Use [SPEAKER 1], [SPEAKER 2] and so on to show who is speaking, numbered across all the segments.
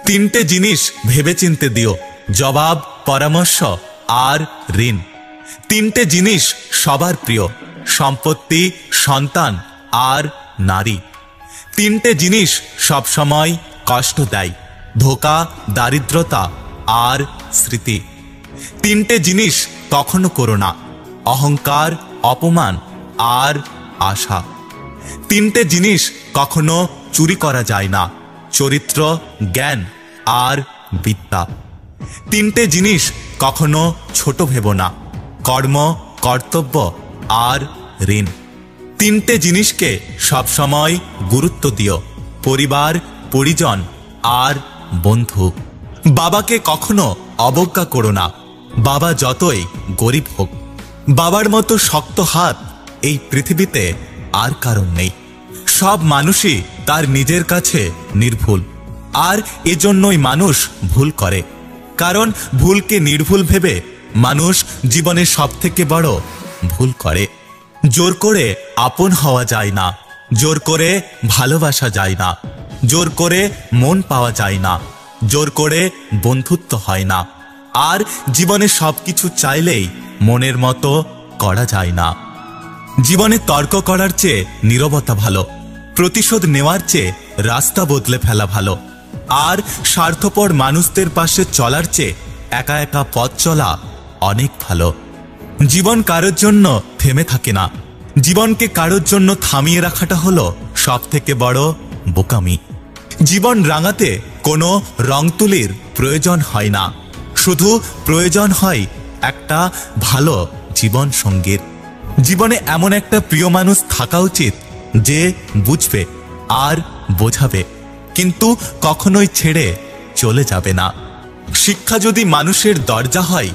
[SPEAKER 1] তিনটে জিনিস ভেবেচিন্তে দিও, জবাব, পরামর্শ আর ঋণ। তিনটে জিনিস সবার প্রিয়, সম্পত্তি, সন্তান আর নারী। তিনটে জিনিস সবসময় কষ্ট দেয়, ধোঁকা, দারিদ্রতা আর স্মৃতি। তিনটে জিনিস কখনো করো না, অহংকার, অপমান আর আশা। তিনটে জিনিস কখনো চুরি করা যায় না, চরিত্র, জ্ঞান আর বিদ্যা। তিনটে জিনিস কখনো ছোট ভেবো না, কর্ম, কর্তব্য আর ঋণ। তিনটে জিনিসকে সবসময় গুরুত্ব দিও, পরিবার, পরিজন আর বন্ধু। বাবাকে কখনো অবজ্ঞা করো না, বাবা যতই গরিব হোক। বাবার মতো শক্ত হাত এই পৃথিবীতে আর কারণ নেই। সব মানুষই তার নিজের কাছে নির্ভুল, আর এজন্যই মানুষ ভুল করে। কারণ ভুলকে নির্ভুল ভেবে মানুষ জীবনে সবথেকে বড় ভুল করে। জোর করে আপন হওয়া যায় না, জোর করে ভালোবাসা যায় না, জোর করে মন পাওয়া যায় না, জোর করে বন্ধুত্ব হয় না। আর জীবনে সবকিছু চাইলেই মনের মতো করা যায় না। জীবনে তর্ক করার চেয়ে নীরবতা ভালো, প্রতিশোধ নেওয়ার চেয়ে রাস্তা বদলে ফেলা ভালো, আর স্বার্থপর মানুষদের পাশে চলার চেয়ে একা একা পথ চলা অনেক ভালো। জীবন কারোর জন্য থেমে থাকে না, জীবনকে কারোর জন্য থামিয়ে রাখাটা হলো সব থেকে বড় বোকামি। জীবন রাঙাতে কোনো রং তুলির প্রয়োজন হয় না, শুধু প্রয়োজন হয় একটা ভালো জীবন সঙ্গীর। জীবনে এমন একটা প্রিয় মানুষ থাকা উচিত যে বুঝবে আর বোঝাবে, কিন্তু কখনোই ছেড়ে চলে যাবে না। শিক্ষা যদি মানুষের দরজা হয়,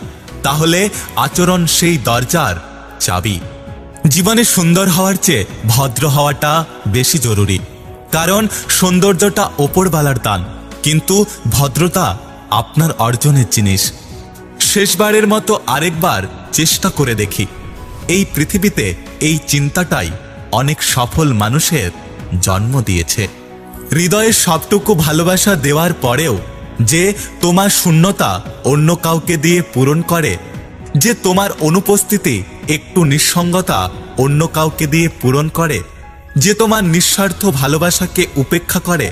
[SPEAKER 1] তাহলে আচরণ সেই দরজার চাবি। জীবনে সুন্দর হওয়ার চেয়ে ভদ্র হওয়াটা বেশি জরুরি, কারণ সৌন্দর্যটা ওপরওয়ালার দান, কিন্তু ভদ্রতা আপনার অর্জনের জিনিস। শেষবারের মতো আরেকবার চেষ্টা করে দেখি। এই পৃথিবীতে এই চিন্তাটাই অনেক সফল মানুষের জন্ম দিয়েছে। হৃদয়ের সবটুকু ভালোবাসা দেওয়ার পরেও যে তোমার শূন্যতা অন্য কাউকে দিয়ে পূরণ করে, যে তোমার অনুপস্থিতি একটু নিঃসঙ্গতা অন্য কাউকে দিয়ে পূরণ করে, যে তোমার নিঃস্বার্থ ভালোবাসাকে উপেক্ষা করে,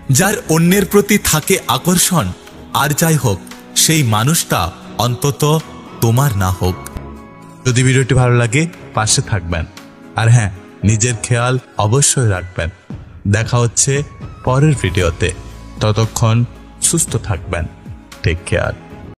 [SPEAKER 1] যার অন্যের প্রতি থাকে আকর্ষণ, আর যাই হোক সেই মানুষটা অন্তত তোমার না হোক। যদি ভিডিওটি ভালো লাগে পাশে থাকবেন, আর হ্যাঁ, নিজের খেয়াল অবশ্যই রাখবেন। দেখা হচ্ছে পরের ভিডিওতে, ততক্ষণ সুস্থ থাকবেন। Take care.